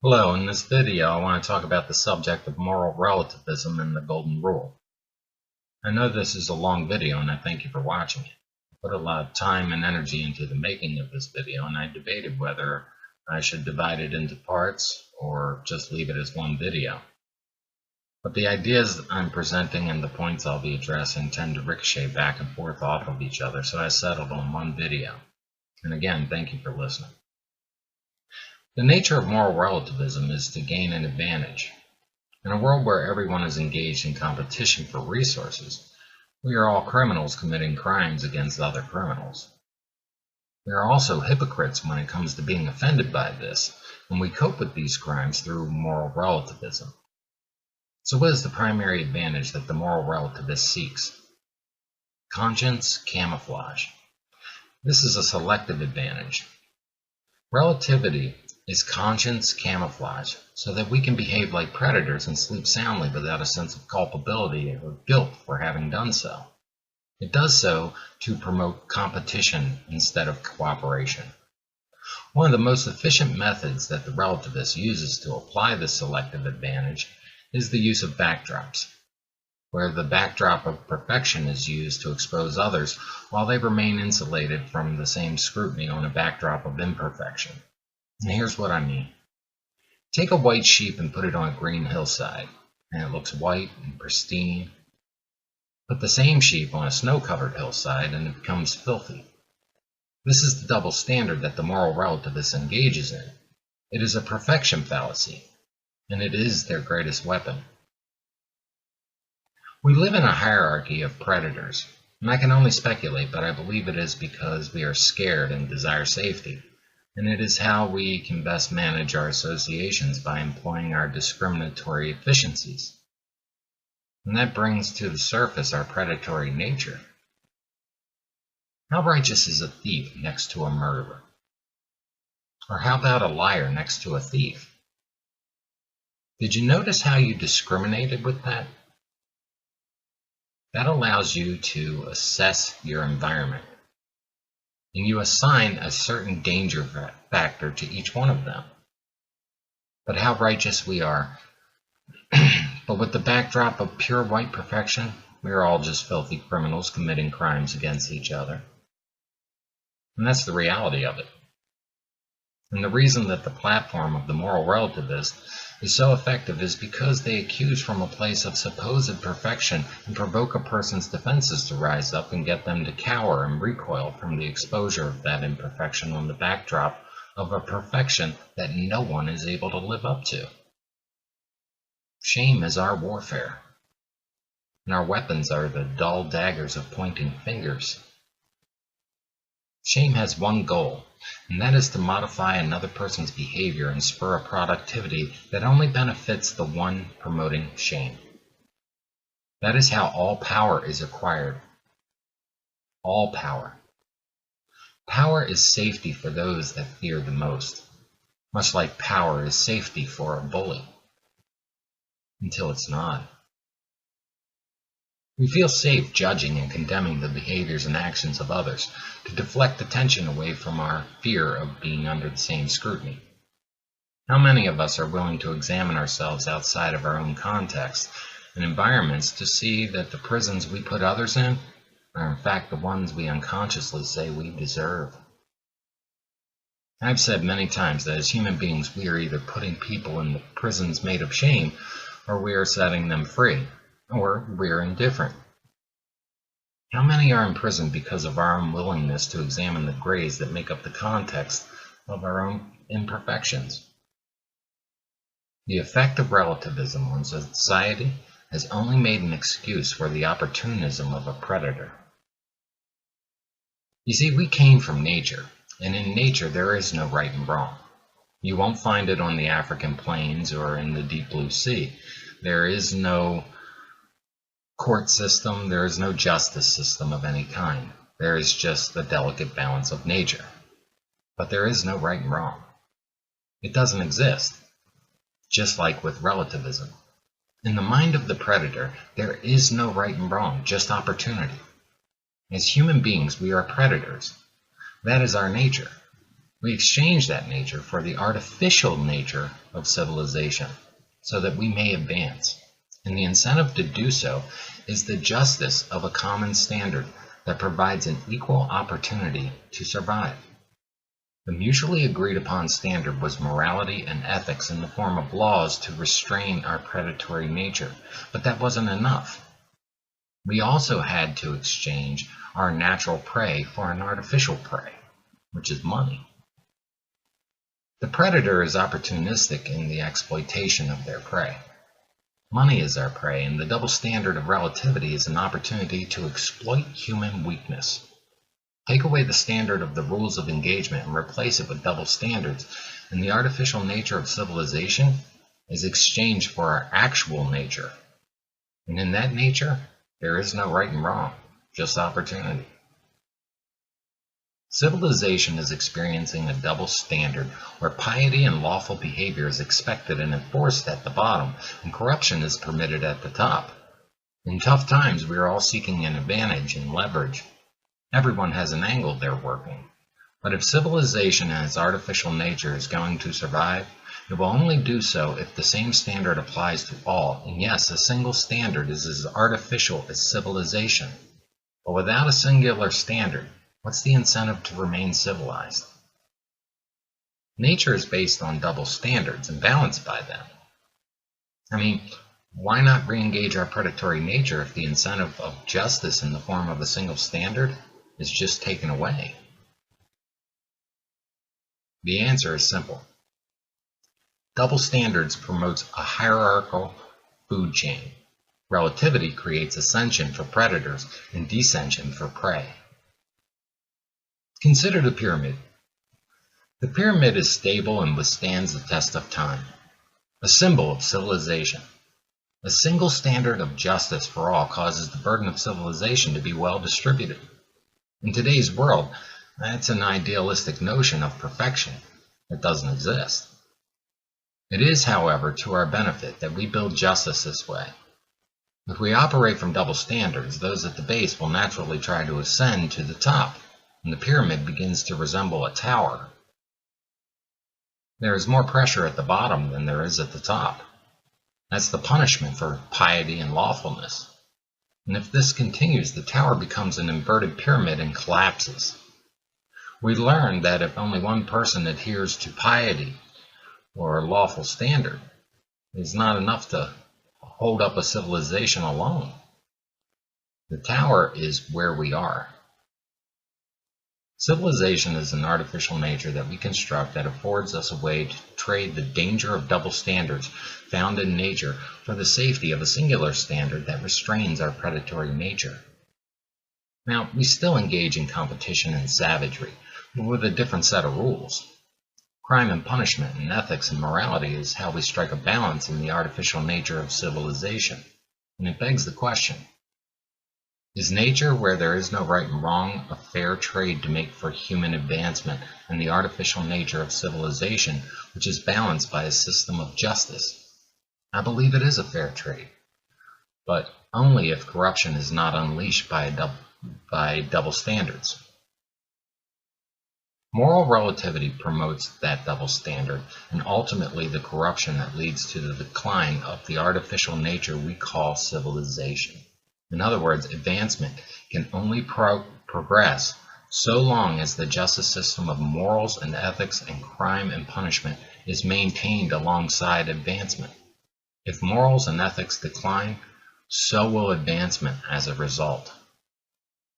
Hello, in this video I want to talk about the subject of moral relativism and the golden rule. I know this is a long video and I thank you for watching it. I put a lot of time and energy into the making of this video and I debated whether I should divide it into parts or just leave it as one video. But the ideas I'm presenting and the points I'll be addressing tend to ricochet back and forth off of each other, so I settled on one video. And again, thank you for listening. The nature of moral relativism is to gain an advantage. In a world where everyone is engaged in competition for resources, we are all criminals committing crimes against other criminals. We are also hypocrites when it comes to being offended by this, and we cope with these crimes through moral relativism. So what is the primary advantage that the moral relativist seeks? Conscience camouflage. This is a selective advantage. Relativity is conscience camouflage, so that we can behave like predators and sleep soundly without a sense of culpability or guilt for having done so. It does so to promote competition instead of cooperation. One of the most efficient methods that the relativist uses to apply this selective advantage is the use of backdrops, where the backdrop of perfection is used to expose others while they remain insulated from the same scrutiny on a backdrop of imperfection. And here's what I mean. Take a white sheep and put it on a green hillside, and it looks white and pristine. Put the same sheep on a snow-covered hillside, and it becomes filthy. This is the double standard that the moral relativist engages in. It is a perfection fallacy, and it is their greatest weapon. We live in a hierarchy of predators, and I can only speculate, but I believe it is because we are scared and desire safety. And it is how we can best manage our associations by employing our discriminatory efficiencies. And that brings to the surface our predatory nature. How righteous is a thief next to a murderer? Or how about a liar next to a thief? Did you notice how you discriminated with that? That allows you to assess your environment. And you assign a certain danger factor to each one of them. But how righteous we are. But with the backdrop of pure white perfection, we are all just filthy criminals committing crimes against each other. And that's the reality of it. And the reason that the platform of the moral relativist is so effective is because they accuse from a place of supposed perfection and provoke a person's defenses to rise up and get them to cower and recoil from the exposure of that imperfection on the backdrop of a perfection that no one is able to live up to. Shame is our warfare, and our weapons are the dull daggers of pointing fingers. Shame has one goal, and that is to modify another person's behavior and spur a productivity that only benefits the one promoting shame. That is how all power is acquired. All power. Power is safety for those that fear the most, much like power is safety for a bully. Until it's not. We feel safe judging and condemning the behaviors and actions of others to deflect attention away from our fear of being under the same scrutiny. How many of us are willing to examine ourselves outside of our own context and environments to see that the prisons we put others in are in fact the ones we unconsciously say we deserve? I've said many times that as human beings we are either putting people in the prisons made of shame or we are setting them free. Or we're indifferent. How many are imprisoned because of our unwillingness to examine the grays that make up the context of our own imperfections? The effect of relativism on society has only made an excuse for the opportunism of a predator. You see, we came from nature, and in nature there is no right and wrong. You won't find it on the African plains or in the deep blue sea. There is no court system, there is no justice system of any kind. There is just the delicate balance of nature. But there is no right and wrong. It doesn't exist. Just like with relativism. In the mind of the predator, there is no right and wrong, just opportunity. As human beings, we are predators. That is our nature. We exchange that nature for the artificial nature of civilization so that we may advance. And the incentive to do so is the justice of a common standard that provides an equal opportunity to survive. The mutually agreed upon standard was morality and ethics in the form of laws to restrain our predatory nature, but that wasn't enough. We also had to exchange our natural prey for an artificial prey, which is money. The predator is opportunistic in the exploitation of their prey. Money is our prey, and the double standard of relativity is an opportunity to exploit human weakness. Take away the standard of the rules of engagement and replace it with double standards, and the artificial nature of civilization is exchanged for our actual nature. And in that nature, there is no right and wrong, just opportunity. Civilization is experiencing a double standard where piety and lawful behavior is expected and enforced at the bottom, and corruption is permitted at the top. In tough times, we are all seeking an advantage and leverage. Everyone has an angle they're working. But if civilization and its artificial nature is going to survive, it will only do so if the same standard applies to all. And yes, a single standard is as artificial as civilization. But without a singular standard, what's the incentive to remain civilized? Nature is based on double standards and balanced by them. I mean, why not re-engage our predatory nature if the incentive of justice in the form of a single standard is just taken away? The answer is simple. Double standards promotes a hierarchical food chain. Relativity creates ascension for predators and descension for prey. Consider the pyramid. The pyramid is stable and withstands the test of time, a symbol of civilization. A single standard of justice for all causes the burden of civilization to be well distributed. In today's world, that's an idealistic notion of perfection that doesn't exist. It is, however, to our benefit that we build justice this way. If we operate from double standards, those at the base will naturally try to ascend to the top, and the pyramid begins to resemble a tower. There is more pressure at the bottom than there is at the top. That's the punishment for piety and lawfulness. And if this continues, the tower becomes an inverted pyramid and collapses. We learn that if only one person adheres to piety or a lawful standard, it's not enough to hold up a civilization alone. The tower is where we are. Civilization is an artificial nature that we construct that affords us a way to trade the danger of double standards found in nature for the safety of a singular standard that restrains our predatory nature. Now, we still engage in competition and savagery, but with a different set of rules. Crime and punishment and ethics and morality is how we strike a balance in the artificial nature of civilization. And it begs the question, is nature, where there is no right and wrong, a fair trade to make for human advancement, and the artificial nature of civilization, which is balanced by a system of justice? I believe it is a fair trade, but only if corruption is not unleashed by double standards. Moral relativity promotes that double standard, and ultimately the corruption that leads to the decline of the artificial nature we call civilization. In other words, advancement can only progress so long as the justice system of morals and ethics and crime and punishment is maintained alongside advancement. If morals and ethics decline, so will advancement as a result.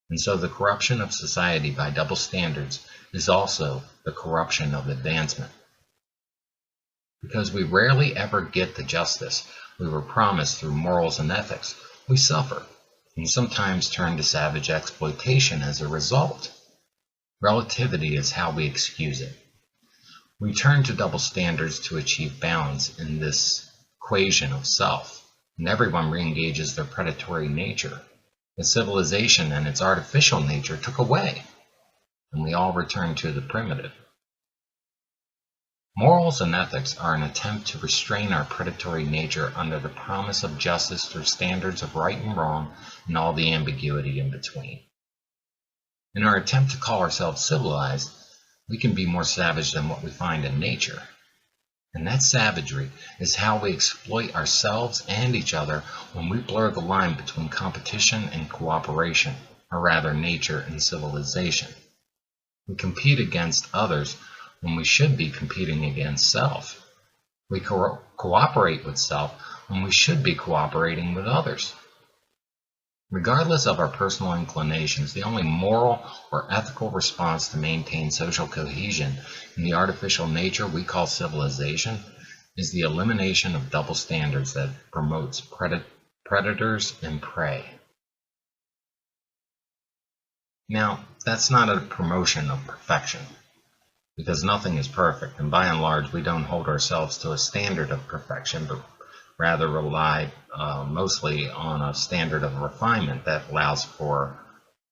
And so the corruption of society by double standards is also the corruption of advancement. Because we rarely ever get the justice we were promised through morals and ethics, we suffer, and sometimes turn to savage exploitation as a result. Relativity is how we excuse it. We turn to double standards to achieve balance in this equation of self, and everyone re-engages their predatory nature. The civilization and its artificial nature took away, and we all return to the primitive. Morals and ethics are an attempt to restrain our predatory nature under the promise of justice through standards of right and wrong and all the ambiguity in between. In our attempt to call ourselves civilized, We can be more savage than what we find in nature. And that savagery is how we exploit ourselves and each other when we blur the line between competition and cooperation, or rather nature and civilization. We compete against others when we should be competing against self. We cooperate with self when we should be cooperating with others. Regardless of our personal inclinations, the only moral or ethical response to maintain social cohesion in the artificial nature we call civilization is the elimination of double standards that promotes predators and prey. Now, that's not a promotion of perfection, because nothing is perfect, and by and large we don't hold ourselves to a standard of perfection, but rather rely mostly on a standard of refinement that allows for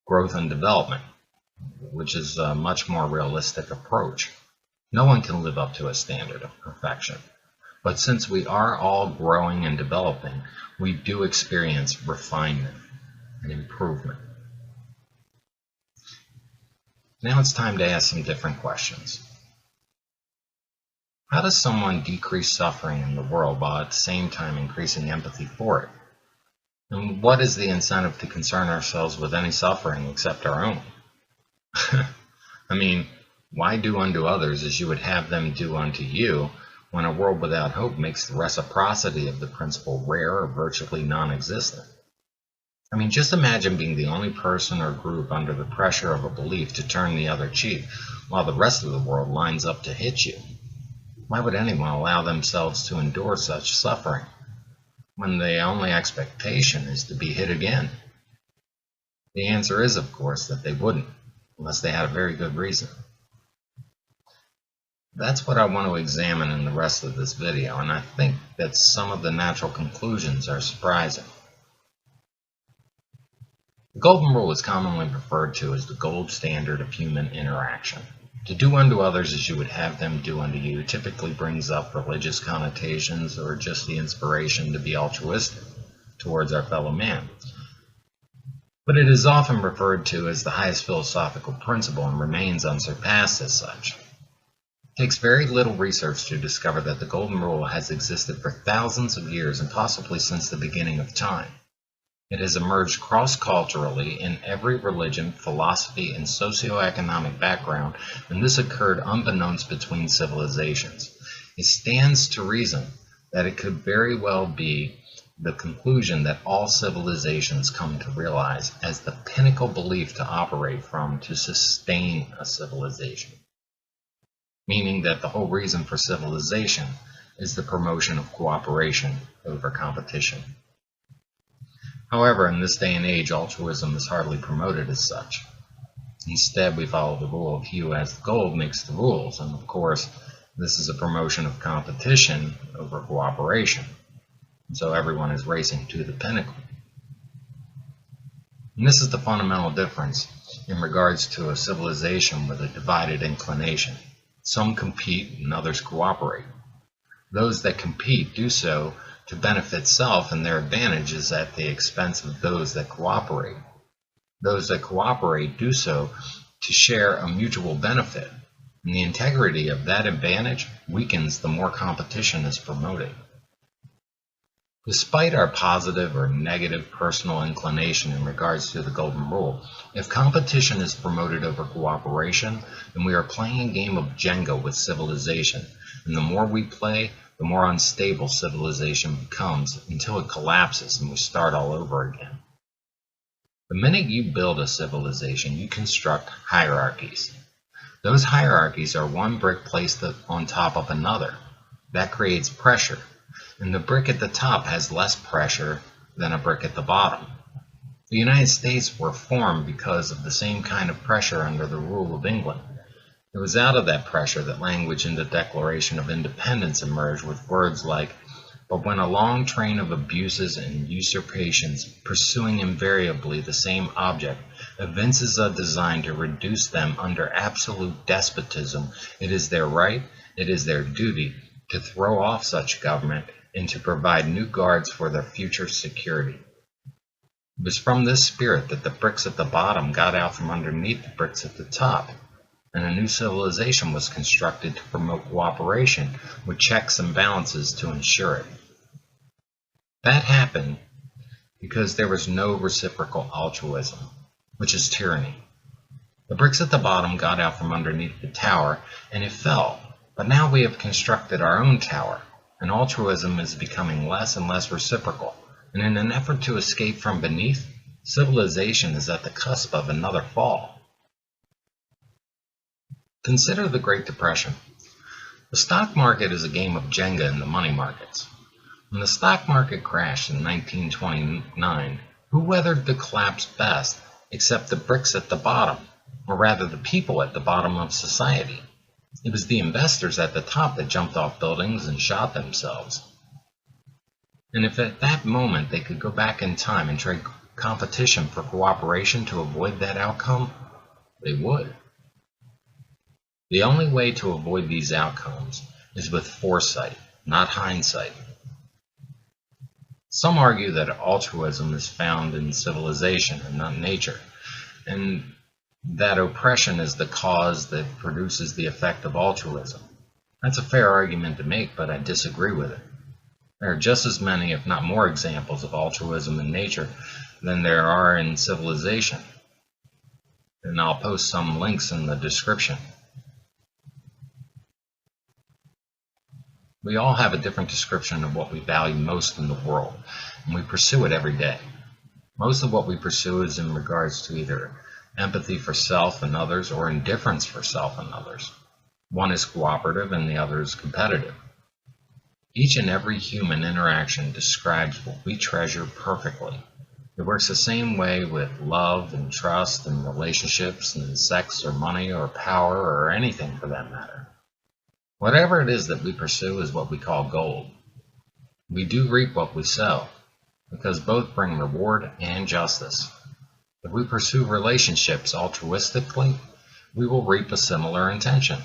growth and development, which is a much more realistic approach. No one can live up to a standard of perfection, but since we are all growing and developing, we do experience refinement and improvement. Now it's time to ask some different questions. How does someone decrease suffering in the world while at the same time increasing empathy for it? And what is the incentive to concern ourselves with any suffering except our own? I mean, why do unto others as you would have them do unto you, when a world without hope makes the reciprocity of the principle rare or virtually non-existent? I mean, just imagine being the only person or group under the pressure of a belief to turn the other cheek, while the rest of the world lines up to hit you. Why would anyone allow themselves to endure such suffering, when the only expectation is to be hit again? The answer is, of course, that they wouldn't, unless they had a very good reason. That's what I want to examine in the rest of this video, and I think that some of the natural conclusions are surprising. The Golden Rule is commonly referred to as the gold standard of human interaction. To do unto others as you would have them do unto you typically brings up religious connotations or just the inspiration to be altruistic towards our fellow man. But it is often referred to as the highest philosophical principle and remains unsurpassed as such. It takes very little research to discover that the Golden Rule has existed for thousands of years and possibly since the beginning of time. It has emerged cross-culturally in every religion, philosophy, and socioeconomic background, and this occurred unbeknownst between civilizations. It stands to reason that it could very well be the conclusion that all civilizations come to realize as the pinnacle belief to operate from to sustain a civilization, meaning that the whole reason for civilization is the promotion of cooperation over competition. However, in this day and age, altruism is hardly promoted as such. Instead, we follow the rule of he who has the gold makes the rules, and of course, this is a promotion of competition over cooperation. And so everyone is racing to the pinnacle. And this is the fundamental difference in regards to a civilization with a divided inclination. Some compete and others cooperate. Those that compete do so to benefit self, and their advantage is at the expense of those that cooperate. Those that cooperate do so to share a mutual benefit, and the integrity of that advantage weakens the more competition is promoted. Despite our positive or negative personal inclination in regards to the Golden Rule, if competition is promoted over cooperation, then we are playing a game of Jenga with civilization, and the more we play, the more unstable civilization becomes until it collapses and we start all over again. The minute you build a civilization, you construct hierarchies. Those hierarchies are one brick placed on top of another. That creates pressure, and the brick at the top has less pressure than a brick at the bottom. The United States were formed because of the same kind of pressure under the rule of England. It was out of that pressure that language in the Declaration of Independence emerged with words like, "But when a long train of abuses and usurpations, pursuing invariably the same object, evinces a design to reduce them under absolute despotism, it is their right, it is their duty, to throw off such government and to provide new guards for their future security." It was from this spirit that the bricks at the bottom got out from underneath the bricks at the top. and a new civilization was constructed to promote cooperation with checks and balances to ensure it. That happened because there was no reciprocal altruism, which is tyranny. The bricks at the bottom got out from underneath the tower, and it fell. But now we have constructed our own tower, and altruism is becoming less and less reciprocal. And in an effort to escape from beneath, civilization is at the cusp of another fall. Consider the Great Depression. The stock market is a game of Jenga in the money markets. When the stock market crashed in 1929, who weathered the collapse best except the bricks at the bottom, or rather the people at the bottom of society? It was the investors at the top that jumped off buildings and shot themselves. And if at that moment they could go back in time and trade competition for cooperation to avoid that outcome, they would. The only way to avoid these outcomes is with foresight, not hindsight. Some argue that altruism is found in civilization and not nature, and that oppression is the cause that produces the effect of altruism. That's a fair argument to make, but I disagree with it. There are just as many, if not more, examples of altruism in nature than there are in civilization, and I'll post some links in the description. We all have a different description of what we value most in the world, and we pursue it every day. Most of what we pursue is in regards to either empathy for self and others or indifference for self and others. One is cooperative and the other is competitive. Each and every human interaction describes what we treasure perfectly. It works the same way with love and trust and relationships and sex or money or power or anything for that matter. Whatever it is that we pursue is what we call gold. We do reap what we sow, because both bring reward and justice. If we pursue relationships altruistically, we will reap a similar intention.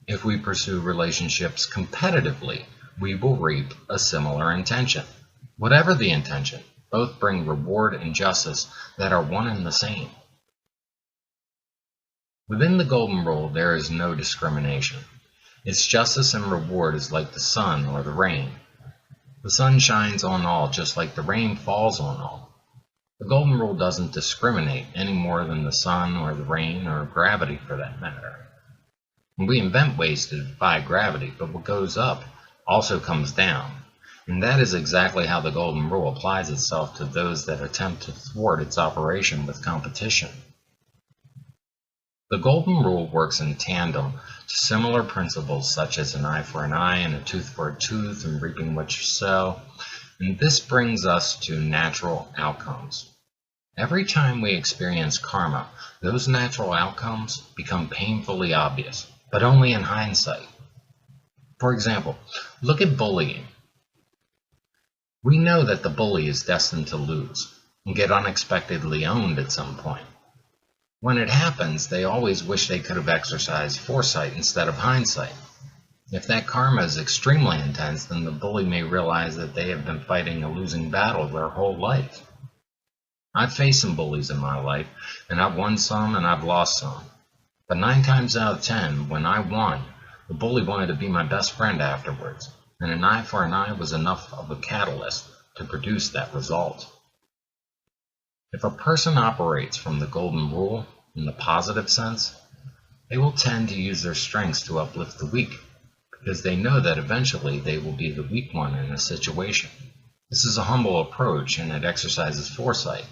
If we pursue relationships competitively, we will reap a similar intention. Whatever the intention, both bring reward and justice that are one and the same. Within the Golden Rule, there is no discrimination. Its justice and reward is like the sun or the rain. The sun shines on all just like the rain falls on all. The Golden Rule doesn't discriminate any more than the sun or the rain or gravity for that matter. We invent ways to defy gravity, but what goes up also comes down. And that is exactly how the Golden Rule applies itself to those that attempt to thwart its operation with competition. The Golden Rule works in tandem to similar principles such as an eye for an eye and a tooth for a tooth and reaping what you sow, and this brings us to natural outcomes. Every time we experience karma, those natural outcomes become painfully obvious, but only in hindsight. For example, look at bullying. We know that the bully is destined to lose and get unexpectedly owned at some point. When it happens, they always wish they could have exercised foresight instead of hindsight. If that karma is extremely intense, then the bully may realize that they have been fighting a losing battle their whole life. I've faced some bullies in my life, and I've won some and I've lost some. But 9 times out of 10, when I won, the bully wanted to be my best friend afterwards, and an eye for an eye was enough of a catalyst to produce that result. If a person operates from the Golden Rule in the positive sense, they will tend to use their strengths to uplift the weak, because they know that eventually they will be the weak one in a situation. This is a humble approach, and it exercises foresight.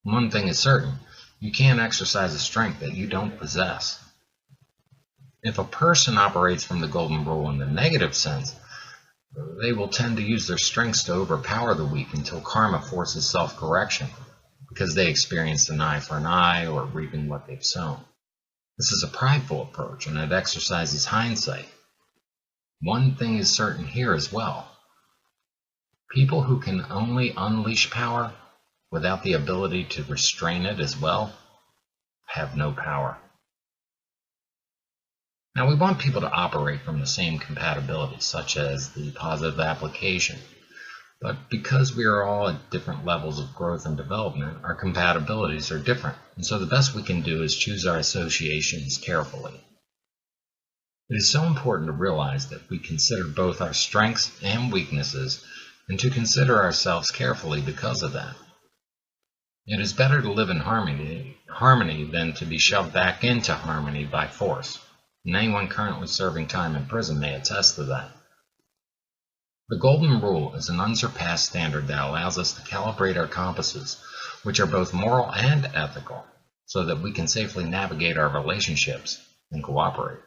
One thing is certain, you can't exercise a strength that you don't possess. If a person operates from the Golden Rule in the negative sense, they will tend to use their strengths to overpower the weak until karma forces self-correction, because they experienced an eye for an eye or reaping what they've sown. This is a prideful approach, and it exercises hindsight. One thing is certain here as well. People who can only unleash power without the ability to restrain it as well have no power. Now, we want people to operate from the same compatibility, such as the positive application, But because we are all at different levels of growth and development, our compatibilities are different, and so the best we can do is choose our associations carefully. It is so important to realize that we consider both our strengths and weaknesses, and to consider ourselves carefully because of that. It is better to live in harmony than to be shoved back into harmony by force, and anyone currently serving time in prison may attest to that. The Golden Rule is an unsurpassed standard that allows us to calibrate our compasses, which are both moral and ethical, so that we can safely navigate our relationships and cooperate.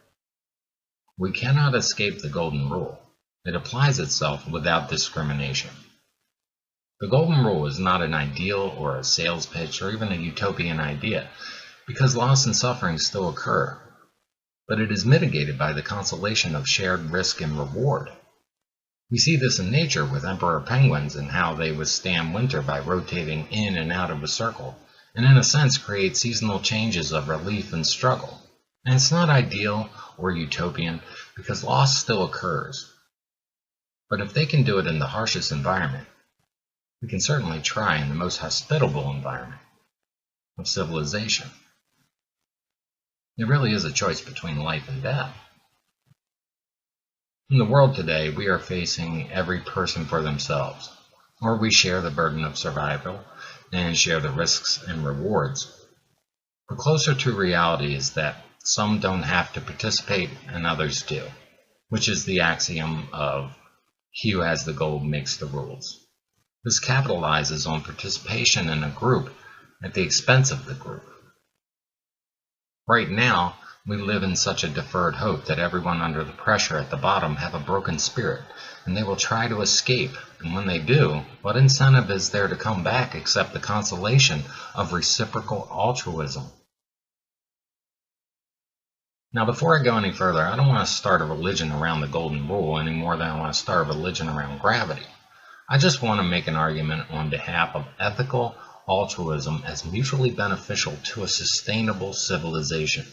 We cannot escape the Golden Rule. It applies itself without discrimination. The Golden Rule is not an ideal or a sales pitch or even a utopian idea, because loss and suffering still occur, but it is mitigated by the consolation of shared risk and reward. We see this in nature with emperor penguins and how they withstand winter by rotating in and out of a circle, and in a sense create seasonal changes of relief and struggle. And it's not ideal or utopian because loss still occurs. But if they can do it in the harshest environment, we can certainly try in the most hospitable environment of civilization. It really is a choice between life and death. In the world today, we are facing every person for themselves, or we share the burden of survival and share the risks and rewards. The closer to reality is that some don't have to participate and others do, which is the axiom of he who has the gold makes the rules. This capitalizes on participation in a group at the expense of the group. Right now, we live in such a deferred hope that everyone under the pressure at the bottom have a broken spirit, and they will try to escape, and when they do, what incentive is there to come back except the consolation of reciprocal altruism? Now, before I go any further, I don't want to start a religion around the Golden Rule any more than I want to start a religion around gravity. I just want to make an argument on behalf of ethical altruism as mutually beneficial to a sustainable civilization.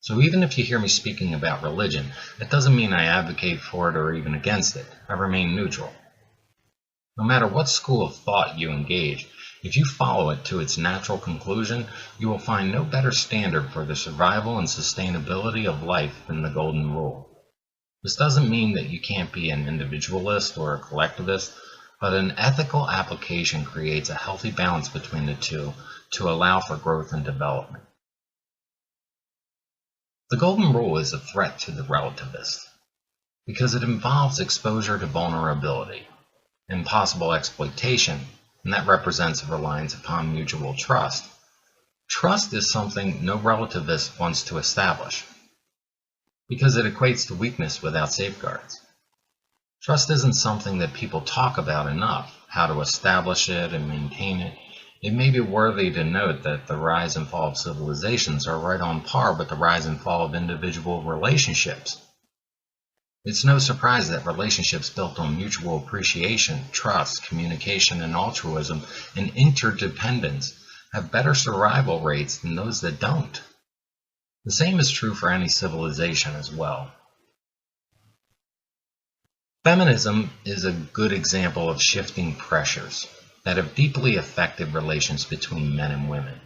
So even if you hear me speaking about religion, it doesn't mean I advocate for it or even against it. I remain neutral. No matter what school of thought you engage, if you follow it to its natural conclusion, you will find no better standard for the survival and sustainability of life than the Golden Rule. This doesn't mean that you can't be an individualist or a collectivist, but an ethical application creates a healthy balance between the two to allow for growth and development. The Golden Rule is a threat to the relativist because it involves exposure to vulnerability and possible exploitation, and that represents a reliance upon mutual trust. Trust is something no relativist wants to establish because it equates to weakness without safeguards. Trust isn't something that people talk about enough, how to establish it and maintain it. It may be worthy to note that the rise and fall of civilizations are right on par with the rise and fall of individual relationships. It's no surprise that relationships built on mutual appreciation, trust, communication, and altruism and interdependence have better survival rates than those that don't. The same is true for any civilization as well. Feminism is a good example of shifting pressures that have deeply affected relations between men and women,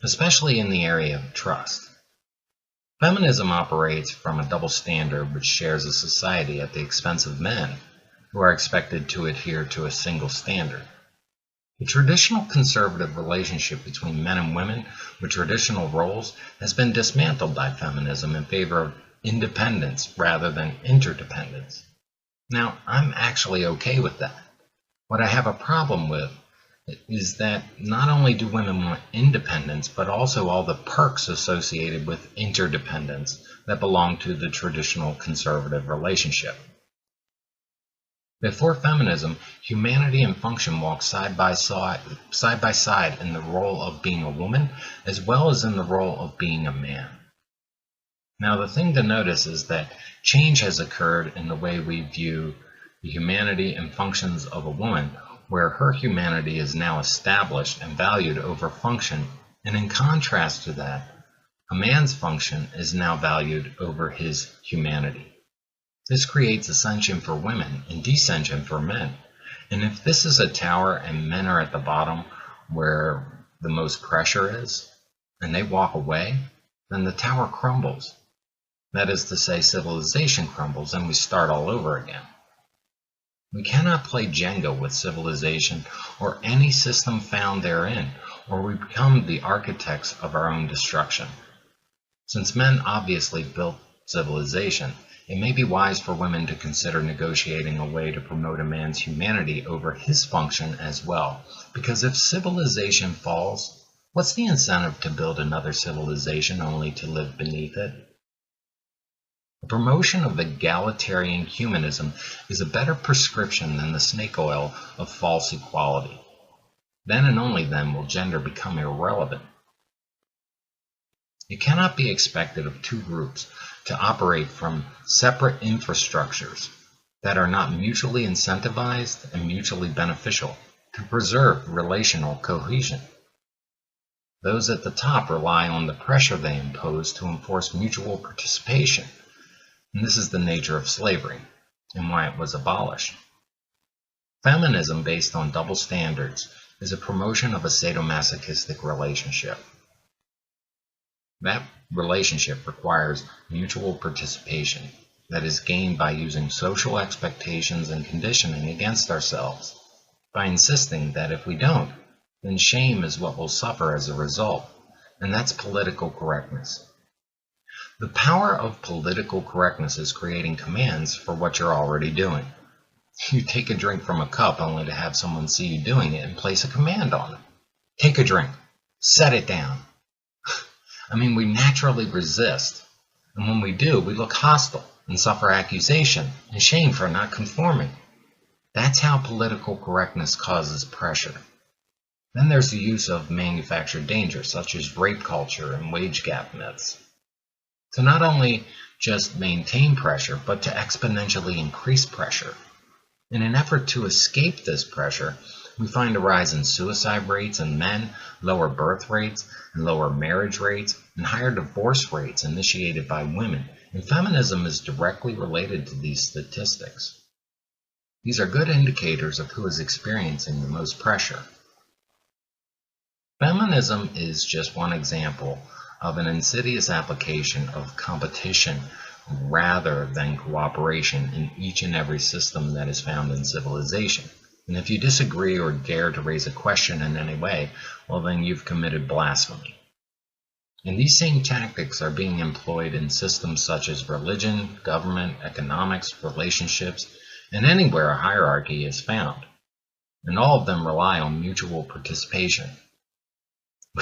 especially in the area of trust. Feminism operates from a double standard which shares a society at the expense of men, who are expected to adhere to a single standard. The traditional conservative relationship between men and women with traditional roles has been dismantled by feminism in favor of independence rather than interdependence. Now, I'm actually okay with that. What I have a problem with is that not only do women want independence, but also all the perks associated with interdependence that belong to the traditional conservative relationship. Before feminism, humanity and function walked side by side in the role of being a woman as well as in the role of being a man. Now, the thing to notice is that change has occurred in the way we view the humanity and functions of a woman, where her humanity is now established and valued over function, and in contrast to that, a man's function is now valued over his humanity. This creates ascension for women and descension for men, And if this is a tower and men are at the bottom where the most pressure is, and they walk away, then the tower crumbles. That is to say, civilization crumbles and we start all over again. We cannot play Jenga with civilization or any system found therein, or we become the architects of our own destruction. Since men obviously built civilization, it may be wise for women to consider negotiating a way to promote a man's humanity over his function as well, because if civilization falls, what's the incentive to build another civilization only to live beneath it? The promotion of egalitarian humanism is a better prescription than the snake oil of false equality. Then and only then will gender become irrelevant. It cannot be expected of two groups to operate from separate infrastructures that are not mutually incentivized and mutually beneficial to preserve relational cohesion. Those at the top rely on the pressure they impose to enforce mutual participation, and this is the nature of slavery and why it was abolished. Feminism based on double standards is a promotion of a sadomasochistic relationship. That relationship requires mutual participation that is gained by using social expectations and conditioning against ourselves, by insisting that if we don't, then shame is what will suffer as a result, and that's political correctness. The power of political correctness is creating commands for what you're already doing. You take a drink from a cup only to have someone see you doing it and place a command on it. Take a drink. Set it down. I mean, we naturally resist, and when we do, we look hostile and suffer accusation and shame for not conforming. That's how political correctness causes pressure. Then there's the use of manufactured danger, such as rape culture and wage gap myths, to not only just maintain pressure, but to exponentially increase pressure. In an effort to escape this pressure, we find a rise in suicide rates in men, lower birth rates, and lower marriage rates, and higher divorce rates initiated by women, and feminism is directly related to these statistics. These are good indicators of who is experiencing the most pressure. Feminism is just one example of an insidious application of competition rather than cooperation in each and every system that is found in civilization. And if you disagree or dare to raise a question in any way, well, then you've committed blasphemy. And these same tactics are being employed in systems such as religion, government, economics, relationships, and anywhere a hierarchy is found. And all of them rely on mutual participation.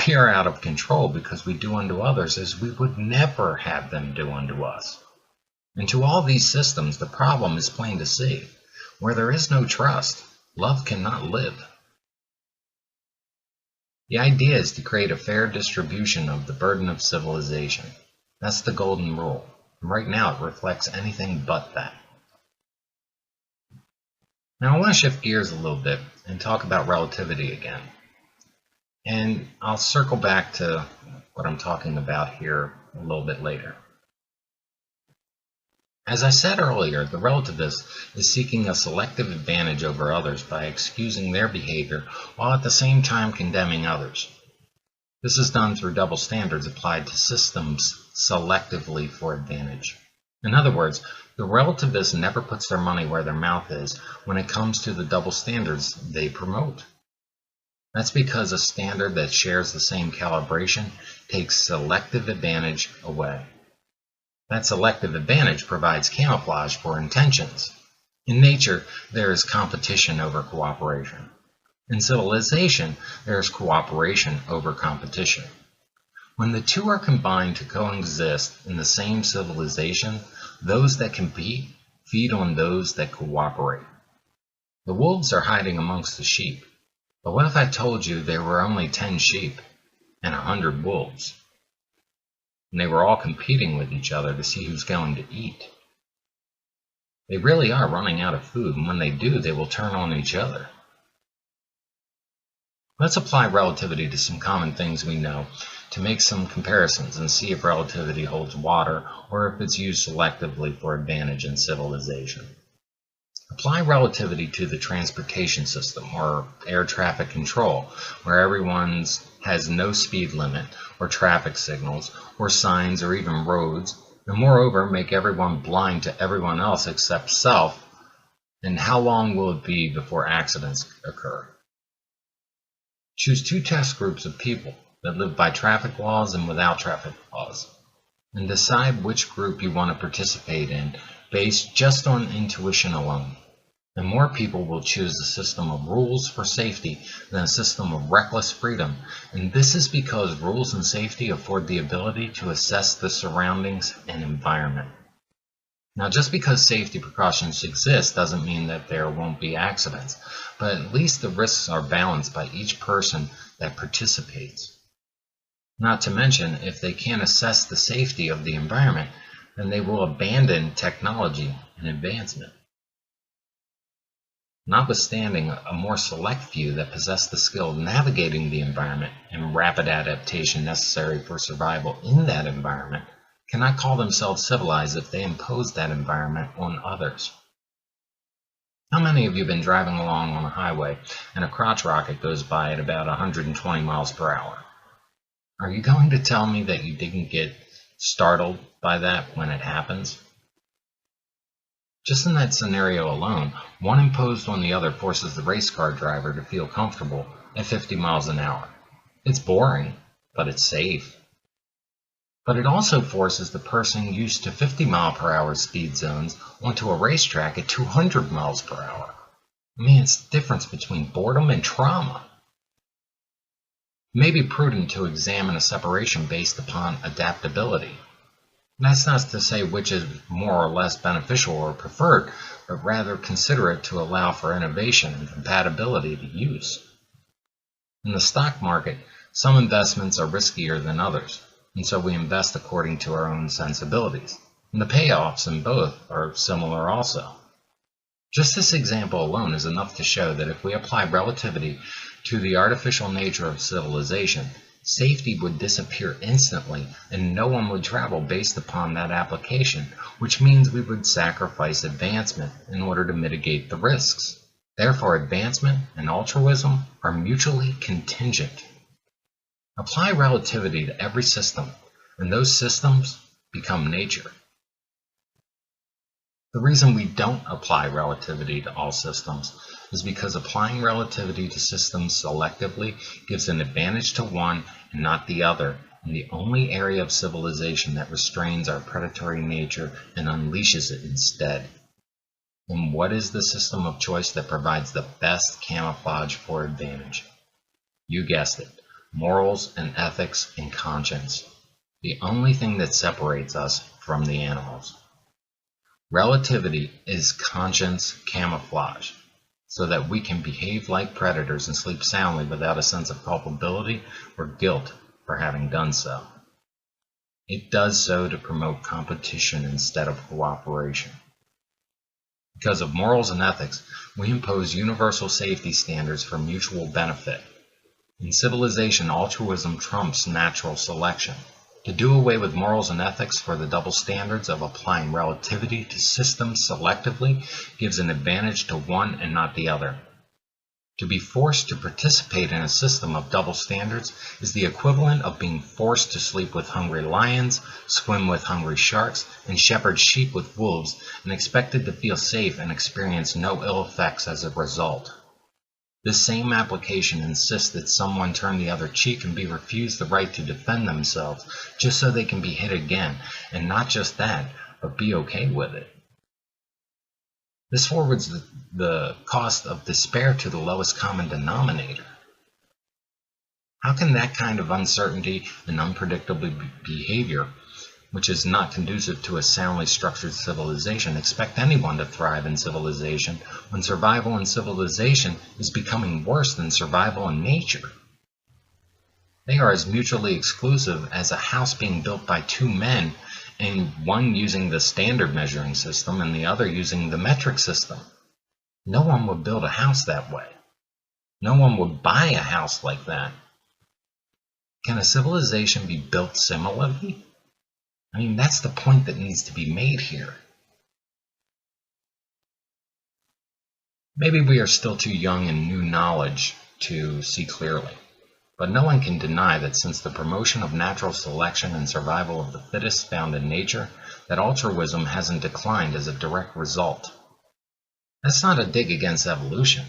We are out of control because we do unto others as we would never have them do unto us. And to all these systems, the problem is plain to see. Where there is no trust, love cannot live. The idea is to create a fair distribution of the burden of civilization. That's the golden rule. And right now it reflects anything but that. Now I want to shift gears a little bit and talk about relativity again. And I'll circle back to what I'm talking about here a little bit later. As I said earlier, the relativist is seeking a selective advantage over others by excusing their behavior while at the same time condemning others. This is done through double standards applied to systems selectively for advantage. In other words, the relativist never puts their money where their mouth is when it comes to the double standards they promote. That's because a standard that shares the same calibration takes selective advantage away. That selective advantage provides camouflage for intentions. In nature, there is competition over cooperation. In civilization, there is cooperation over competition. When the two are combined to coexist in the same civilization, those that compete feed on those that cooperate. The wolves are hiding amongst the sheep. But what if I told you there were only 10 sheep and 100 wolves? And they were all competing with each other to see who's going to eat. They really are running out of food, and when they do, they will turn on each other. Let's apply relativity to some common things we know to make some comparisons and see if relativity holds water or if it's used selectively for advantage in civilization. Apply relativity to the transportation system or air traffic control, where everyone has no speed limit or traffic signals or signs or even roads, and moreover make everyone blind to everyone else except self. And how long will it be before accidents occur? Choose two test groups of people that live by traffic laws and without traffic laws, and decide which group you want to participate in based just on intuition alone. And more people will choose a system of rules for safety than a system of reckless freedom. And this is because rules and safety afford the ability to assess the surroundings and environment. Now, just because safety precautions exist doesn't mean that there won't be accidents, but at least the risks are balanced by each person that participates. Not to mention, if they can't assess the safety of the environment, then they will abandon technology and advancement. Notwithstanding a more select few that possess the skill of navigating the environment and rapid adaptation necessary for survival in that environment cannot call themselves civilized if they impose that environment on others. How many of you have been driving along on a highway and a crotch rocket goes by at about 120 miles per hour? Are you going to tell me that you didn't get startled by that when it happens? Just in that scenario alone, one imposed on the other forces the race car driver to feel comfortable at 50 miles an hour. It's boring, but it's safe. But it also forces the person used to 50 mile per hour speed zones onto a racetrack at 200 miles per hour. I mean, it's the difference between boredom and trauma. It may be prudent to examine a separation based upon adaptability. That's not to say which is more or less beneficial or preferred, but rather consider it to allow for innovation and compatibility to use. In the stock market, some investments are riskier than others, and so we invest according to our own sensibilities. And the payoffs in both are similar also. Just this example alone is enough to show that if we apply relativity to the artificial nature of civilization, safety would disappear instantly and no one would travel based upon that application, which means we would sacrifice advancement in order to mitigate the risks. Therefore, advancement and altruism are mutually contingent. Apply relativity to every system, and those systems become nature. The reason we don't apply relativity to all systems is because applying relativity to systems selectively gives an advantage to one and not the other in the only area of civilization that restrains our predatory nature and unleashes it instead. And what is the system of choice that provides the best camouflage for advantage? You guessed it, morals and ethics and conscience, the only thing that separates us from the animals. Relativity is conscience camouflage, so that we can behave like predators and sleep soundly without a sense of culpability or guilt for having done so. It does so to promote competition instead of cooperation. Because of morals and ethics, we impose universal safety standards for mutual benefit. In civilization, altruism trumps natural selection. To do away with morals and ethics for the double standards of applying relativity to systems selectively gives an advantage to one and not the other. To be forced to participate in a system of double standards is the equivalent of being forced to sleep with hungry lions, swim with hungry sharks, and shepherd sheep with wolves, and expected to feel safe and experience no ill effects as a result. This same application insists that someone turn the other cheek and be refused the right to defend themselves just so they can be hit again, and not just that, but be okay with it. This forwards the cost of despair to the lowest common denominator. How can that kind of uncertainty and unpredictable behavior, which is not conducive to a soundly structured civilization, expect anyone to thrive in civilization when survival in civilization is becoming worse than survival in nature? They are as mutually exclusive as a house being built by two men, and one using the standard measuring system and the other using the metric system. No one would build a house that way. No one would buy a house like that. Can a civilization be built similarly? I mean, that's the point that needs to be made here. Maybe we are still too young in new knowledge to see clearly, but no one can deny that since the promotion of natural selection and survival of the fittest found in nature, that altruism hasn't declined as a direct result. That's not a dig against evolution,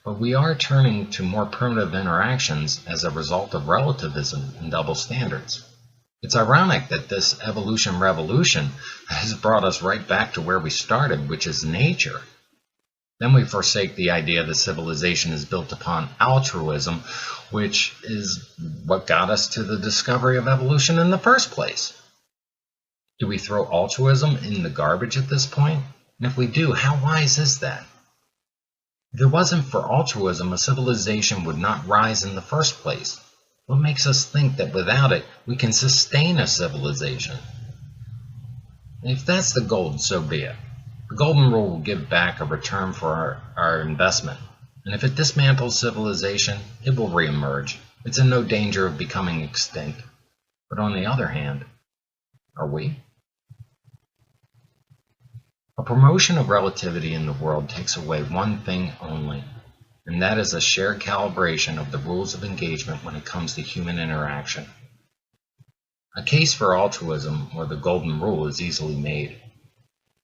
but we are turning to more primitive interactions as a result of relativism and double standards. It's ironic that this evolution revolution has brought us right back to where we started, which is nature. Then we forsake the idea that civilization is built upon altruism, which is what got us to the discovery of evolution in the first place. Do we throw altruism in the garbage at this point? And if we do, how wise is that? If it wasn't for altruism, a civilization would not rise in the first place. What makes us think that without it, we can sustain a civilization? If that's the goal, so be it. The Golden Rule will give back a return for our investment, and if it dismantles civilization, it will reemerge. It's in no danger of becoming extinct. But on the other hand, are we? A promotion of relativity in the world takes away one thing only, and that is a shared calibration of the rules of engagement when it comes to human interaction. A case for altruism or the Golden Rule is easily made.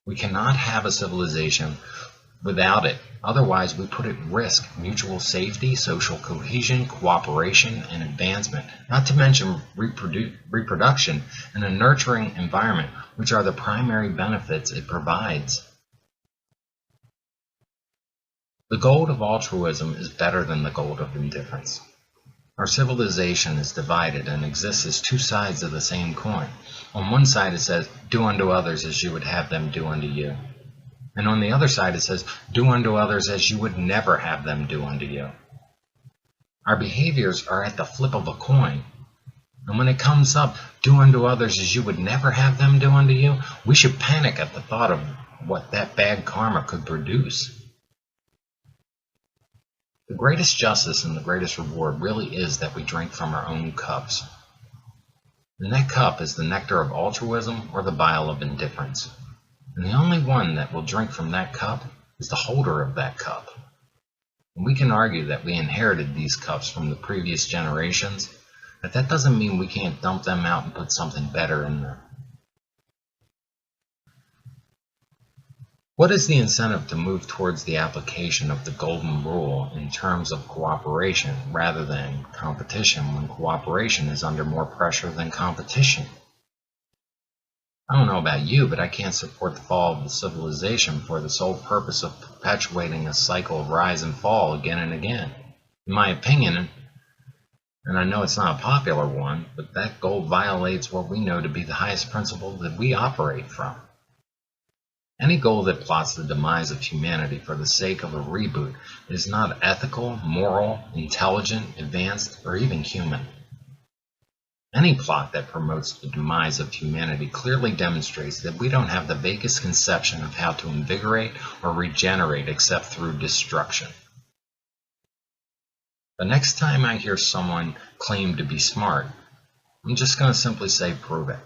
We cannot have a civilization without it. Otherwise, we put at risk mutual safety, social cohesion, cooperation, and advancement, not to mention reproduction and a nurturing environment, which are the primary benefits it provides. The goal of altruism is better than the goal of indifference. Our civilization is divided and exists as two sides of the same coin. On one side it says, do unto others as you would have them do unto you. And on the other side it says, do unto others as you would never have them do unto you. Our behaviors are at the flip of a coin. And when it comes up, do unto others as you would never have them do unto you, we should panic at the thought of what that bad karma could produce. The greatest justice and the greatest reward really is that we drink from our own cups. And that cup is the nectar of altruism or the bile of indifference. And the only one that will drink from that cup is the holder of that cup. And we can argue that we inherited these cups from the previous generations, but that doesn't mean we can't dump them out and put something better in them. What is the incentive to move towards the application of the Golden Rule in terms of cooperation rather than competition when cooperation is under more pressure than competition? I don't know about you, but I can't support the fall of the civilization for the sole purpose of perpetuating a cycle of rise and fall again and again. In my opinion, and I know it's not a popular one, but that goal violates what we know to be the highest principle that we operate from. Any goal that plots the demise of humanity for the sake of a reboot is not ethical, moral, intelligent, advanced, or even human. Any plot that promotes the demise of humanity clearly demonstrates that we don't have the vaguest conception of how to invigorate or regenerate except through destruction. The next time I hear someone claim to be smart, I'm just going to simply say, prove it.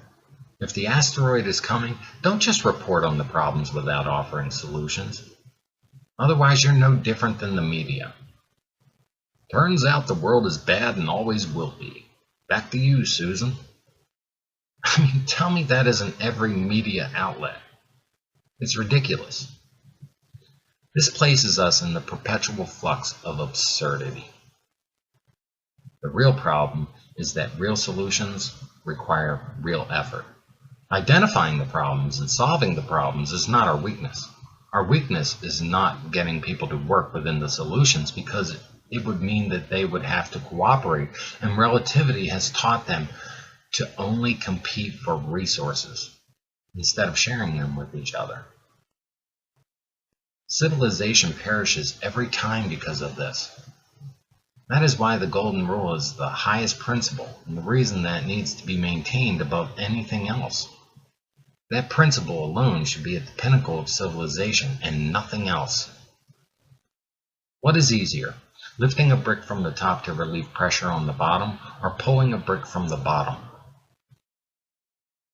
If the asteroid is coming, don't just report on the problems without offering solutions. Otherwise, you're no different than the media. Turns out the world is bad and always will be. Back to you, Susan. I mean, tell me that isn't every media outlet. It's ridiculous. This places us in the perpetual flux of absurdity. The real problem is that real solutions require real effort. Identifying the problems and solving the problems is not our weakness. Our weakness is not getting people to work within the solutions because it would mean that they would have to cooperate, and relativity has taught them to only compete for resources instead of sharing them with each other. Civilization perishes every time because of this. That is why the Golden Rule is the highest principle and the reason that it needs to be maintained above anything else. That principle alone should be at the pinnacle of civilization and nothing else. What is easier, lifting a brick from the top to relieve pressure on the bottom, or pulling a brick from the bottom?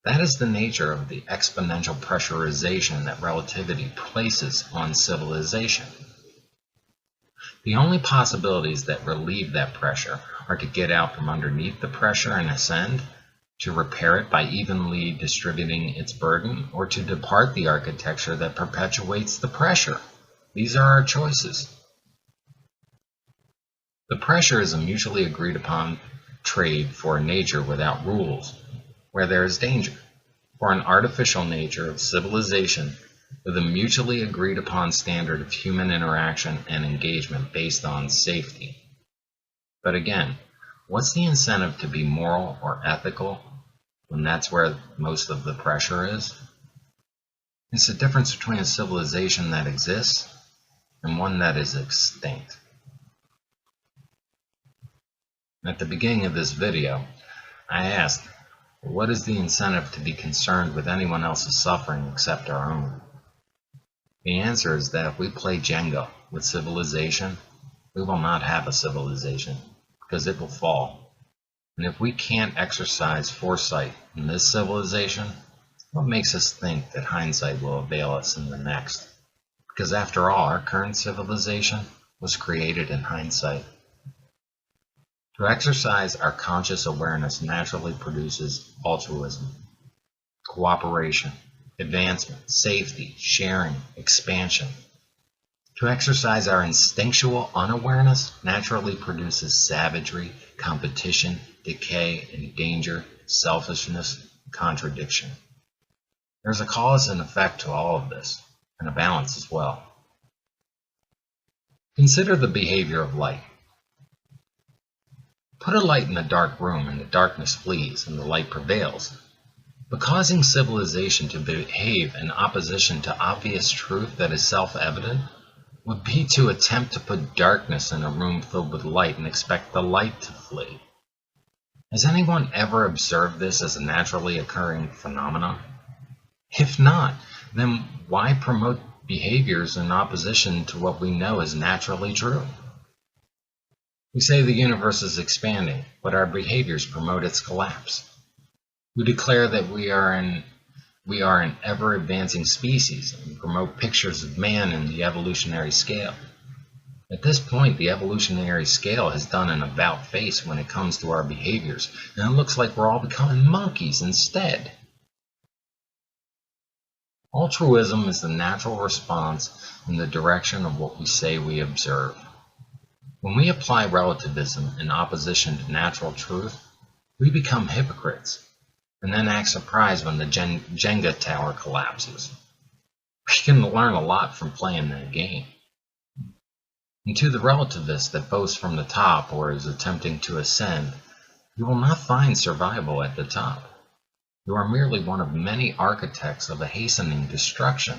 That is the nature of the exponential pressurization that relativity places on civilization. The only possibilities that relieve that pressure are to get out from underneath the pressure and ascend, to repair it by evenly distributing its burden, or to depart the architecture that perpetuates the pressure. These are our choices. The pressure is a mutually agreed upon trade for a nature without rules, where there is danger, for an artificial nature of civilization with a mutually agreed upon standard of human interaction and engagement based on safety. But again, what's the incentive to be moral or ethical when that's where most of the pressure is? It's the difference between a civilization that exists and one that is extinct. At the beginning of this video, I asked, what is the incentive to be concerned with anyone else's suffering except our own? The answer is that if we play Jenga with civilization, we will not have a civilization, because it will fall. And if we can't exercise foresight in this civilization, what makes us think that hindsight will avail us in the next? Because after all, our current civilization was created in hindsight. To exercise our conscious awareness naturally produces altruism, cooperation, advancement, safety, sharing, expansion. To exercise our instinctual unawareness naturally produces savagery, competition, decay, and danger, selfishness, contradiction. There's a cause and effect to all of this, and a balance as well. Consider the behavior of light. Put a light in a dark room and the darkness flees and the light prevails. But causing civilization to behave in opposition to obvious truth that is self-evident would be to attempt to put darkness in a room filled with light and expect the light to flee. Has anyone ever observed this as a naturally occurring phenomenon? If not, then why promote behaviors in opposition to what we know is naturally true? We say the universe is expanding, but our behaviors promote its collapse. We declare that we are an ever-advancing species and promote pictures of man in the evolutionary scale. At this point, the evolutionary scale has done an about-face when it comes to our behaviors, and it looks like we're all becoming monkeys instead. Altruism is the natural response in the direction of what we say we observe. When we apply relativism in opposition to natural truth, we become hypocrites, and then act surprised when the Jenga tower collapses. We can learn a lot from playing that game. And to the relativist that boasts from the top or is attempting to ascend, you will not find survival at the top. You are merely one of many architects of a hastening destruction.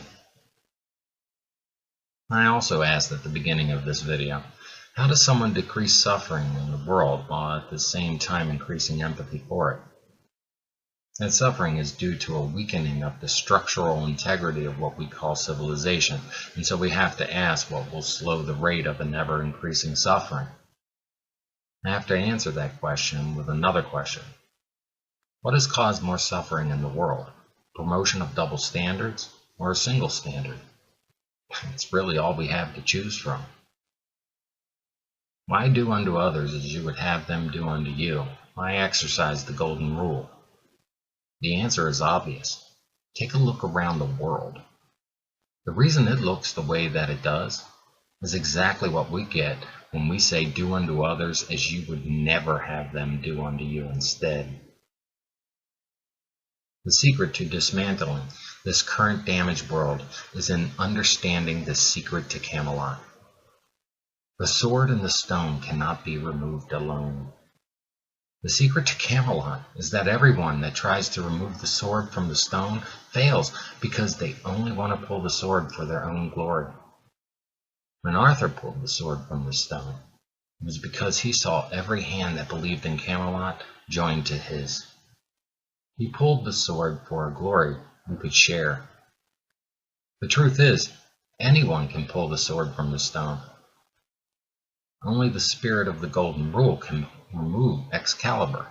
I also asked at the beginning of this video, how does someone decrease suffering in the world while at the same time increasing empathy for it? That suffering is due to a weakening of the structural integrity of what we call civilization, and so we have to ask what will slow the rate of an ever-increasing suffering. I have to answer that question with another question. What has caused more suffering in the world? Promotion of double standards or a single standard? It's really all we have to choose from. Why do unto others as you would have them do unto you? Why exercise the golden rule? The answer is obvious. Take a look around the world. The reason it looks the way that it does is exactly what we get when we say do unto others as you would never have them do unto you instead. The secret to dismantling this current damaged world is in understanding the secret to Camelot. The sword and the stone cannot be removed alone. The secret to Camelot is that everyone that tries to remove the sword from the stone fails because they only want to pull the sword for their own glory. When Arthur pulled the sword from the stone, it was because he saw every hand that believed in Camelot joined to his. He pulled the sword for a glory we could share. The truth is, anyone can pull the sword from the stone. Only the spirit of the golden rule can remove Excalibur.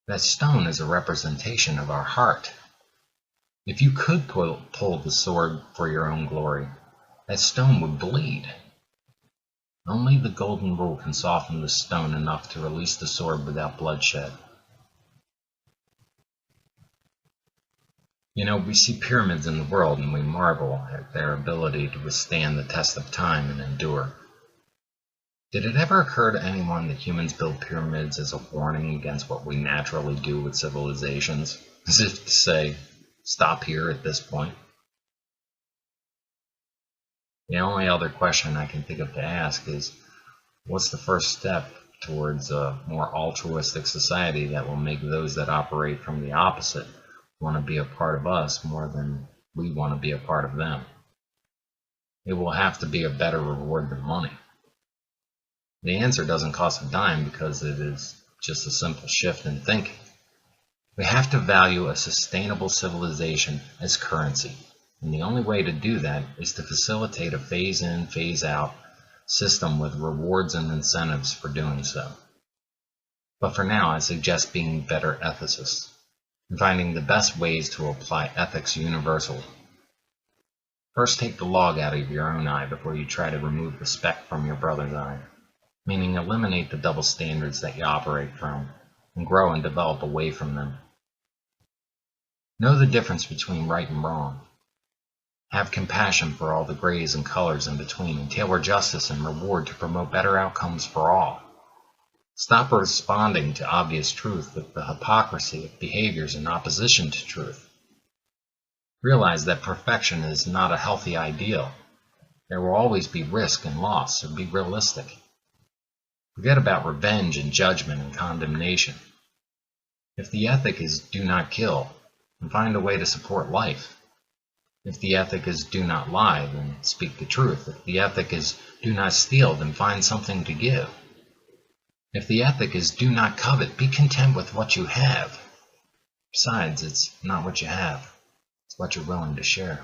That stone is a representation of our heart. If you could pull the sword for your own glory, that stone would bleed. Only the golden rule can soften the stone enough to release the sword without bloodshed. You know, we see pyramids in the world and we marvel at their ability to withstand the test of time and endure. Did it ever occur to anyone that humans build pyramids as a warning against what we naturally do with civilizations? As if to say, stop here at this point? The only other question I can think of to ask is, what's the first step towards a more altruistic society that will make those that operate from the opposite want to be a part of us more than we want to be a part of them? It will have to be a better reward than money. The answer doesn't cost a dime because it is just a simple shift in thinking. We have to value a sustainable civilization as currency, and the only way to do that is to facilitate a phase-in, phase-out system with rewards and incentives for doing so. But for now, I suggest being better ethicists and finding the best ways to apply ethics universally. First, take the log out of your own eye before you try to remove the speck from your brother's eye, meaning eliminate the double standards that you operate from and grow and develop away from them. Know the difference between right and wrong. Have compassion for all the grays and colors in between, and tailor justice and reward to promote better outcomes for all. Stop responding to obvious truth with the hypocrisy of behaviors in opposition to truth. Realize that perfection is not a healthy ideal. There will always be risk and loss, so be realistic. Forget about revenge and judgment and condemnation. If the ethic is do not kill, then find a way to support life. If the ethic is do not lie, then speak the truth. If the ethic is do not steal, then find something to give. If the ethic is do not covet, be content with what you have. Besides, it's not what you have, it's what you're willing to share.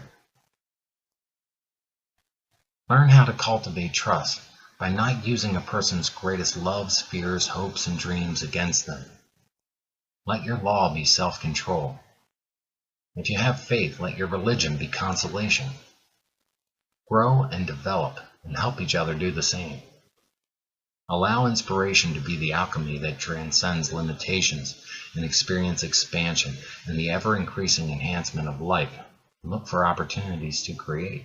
Learn how to cultivate trust by not using a person's greatest loves, fears, hopes, and dreams against them. Let your law be self-control. If you have faith, let your religion be consolation. Grow and develop and help each other do the same. Allow inspiration to be the alchemy that transcends limitations and experience expansion and the ever-increasing enhancement of life. Look for opportunities to create.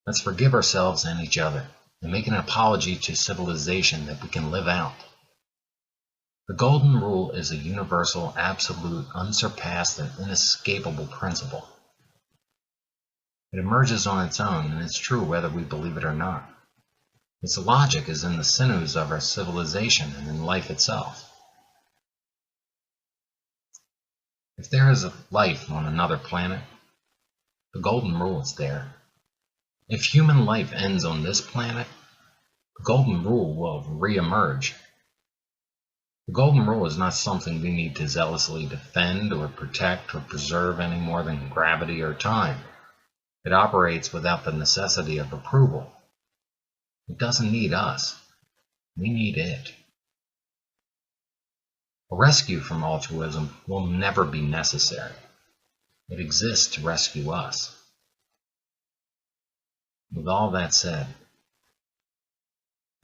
Let's forgive ourselves and each other and make an apology to civilization that we can live out. The Golden Rule is a universal, absolute, unsurpassed, and inescapable principle. It emerges on its own, and it's true whether we believe it or not. Its logic is in the sinews of our civilization and in life itself. If there is life on another planet, the Golden Rule is there. If human life ends on this planet, the Golden Rule will re-emerge. The Golden Rule is not something we need to zealously defend or protect or preserve any more than gravity or time. It operates without the necessity of approval. It doesn't need us. We need it. A rescue from altruism will never be necessary. It exists to rescue us. With all that said,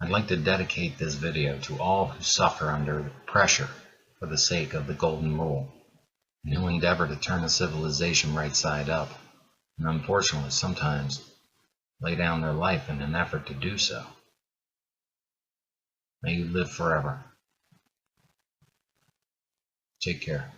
I'd like to dedicate this video to all who suffer under pressure for the sake of the Golden Rule, and who endeavor to turn a civilization right side up, and unfortunately sometimes lay down their life in an effort to do so. May you live forever. Take care.